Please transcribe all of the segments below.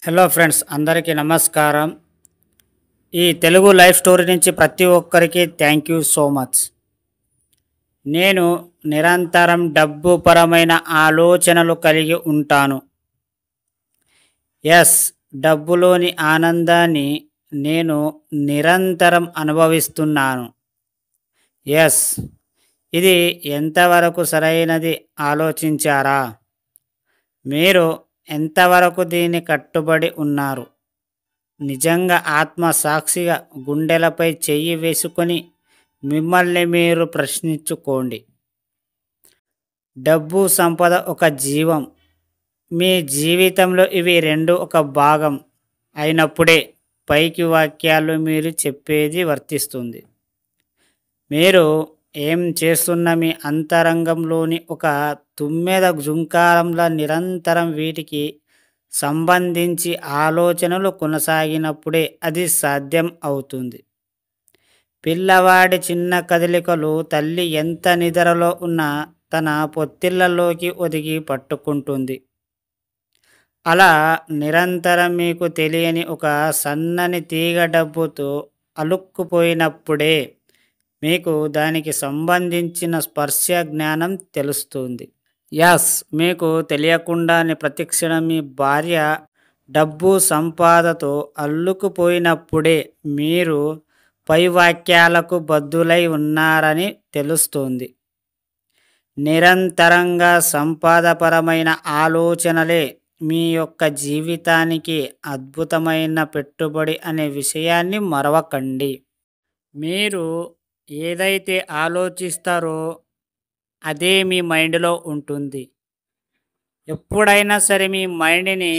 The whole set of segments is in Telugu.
హలో ఫ్రెండ్స్, అందరికీ నమస్కారం. ఈ తెలుగు లైఫ్ స్టోరీ నుంచి ప్రతి ఒక్కరికి థ్యాంక్ యూ సో మచ్. నేను నిరంతరం డబ్బు పరమైన ఆలోచనలు కలిగి ఉంటాను. ఎస్, డబ్బులోని ఆనందాన్ని నేను నిరంతరం అనుభవిస్తున్నాను. ఎస్, ఇది ఎంతవరకు సరైనది ఆలోచించారా? మీరు ఎంతవరకు దీన్ని కట్టుబడి ఉన్నారు? నిజంగా ఆత్మ సాక్షిగా గుండెలపై చెయ్యి వేసుకొని మిమ్మల్ని మీరు ప్రశ్నించుకోండి. డబ్బు, సంపద ఒక జీవం. మీ జీవితంలో ఇవి రెండు ఒక భాగం అయినప్పుడే పైకి వాక్యాలు మీరు చెప్పేది వర్తిస్తుంది. మీరు ఏం చేస్తున్న మీ అంతరంగంలోని ఒక తుమ్మెద జుంకారంలా నిరంతరం వీటికి సంబంధించి ఆలోచనలు కొనసాగినప్పుడే అది సాధ్యం అవుతుంది. పిల్లవాడి చిన్న కదలికలు తల్లి ఎంత నిద్రలో ఉన్నా తన పొత్తిళ్లలోకి ఒదిగి పట్టుకుంటుంది. అలా నిరంతరం మీకు తెలియని ఒక సన్నని తీగ డబ్బుతో అలుక్కుపోయినప్పుడే మీకు దానికి సంబంధించిన స్పర్శ జ్ఞానం తెలుస్తుంది. యాస్, మీకు తెలియకుండానే ప్రతిక్షణం మీ భార్య డబ్బు సంపాదతో అల్లుకుపోయినప్పుడే మీరు పై వాక్యాలకు బద్దులై ఉన్నారని తెలుస్తుంది. నిరంతరంగా సంపాదపరమైన ఆలోచనలే మీ యొక్క జీవితానికి అద్భుతమైన పెట్టుబడి అనే విషయాన్ని మరవకండి. మీరు ఏదైతే ఆలోచిస్తారో అదే మీ మైండ్లో ఉంటుంది. ఎప్పుడైనా సరే మీ మైండ్ని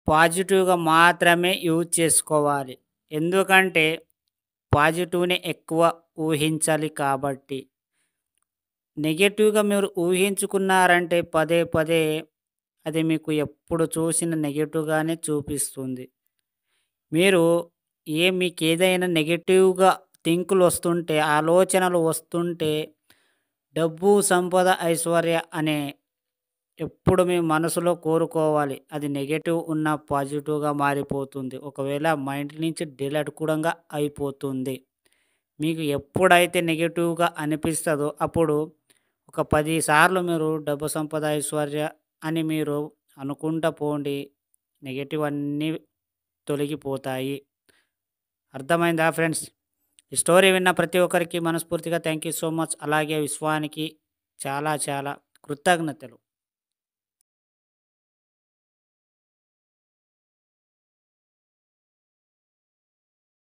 పాజిటివ్గా మాత్రమే యూజ్ చేసుకోవాలి. ఎందుకంటే పాజిటివ్ని ఎక్కువ ఊహించాలి కాబట్టి. నెగటివ్గా మీరు ఊహించుకున్నారంటే పదే పదే అది మీకు ఎప్పుడు చూసిన నెగటివ్గానే చూపిస్తుంది. మీరు మీకు ఏదైనా నెగటివ్గా థింకులు వస్తుంటే, ఆలోచనలు వస్తుంటే డబ్బు, సంపద, ఐశ్వర్య అనే ఎప్పుడు మీ మనసులో కోరుకోవాలి. అది నెగటివ్ ఉన్న పాజిటివ్గా మారిపోతుంది. ఒకవేళ మైండ్ నుంచి డిలీట్ కూడా అయిపోతుంది. మీకు ఎప్పుడైతే నెగటివ్గా అనిపిస్తుందో అప్పుడు ఒక 10 సార్లు మీరు డబ్బు, సంపద, ఐశ్వర్య అని మీరు అనుకుంటా పోండి. నెగటివ్ అన్నీ తొలగిపోతాయి. అర్థమైందా ఫ్రెండ్స్? ఈ స్టోరీ విన్న ప్రతి ఒక్కరికి మనస్ఫూర్తిగా థ్యాంక్ యూ సో మచ్. అలాగే విశ్వానికి చాలా చాలా కృతజ్ఞతలు.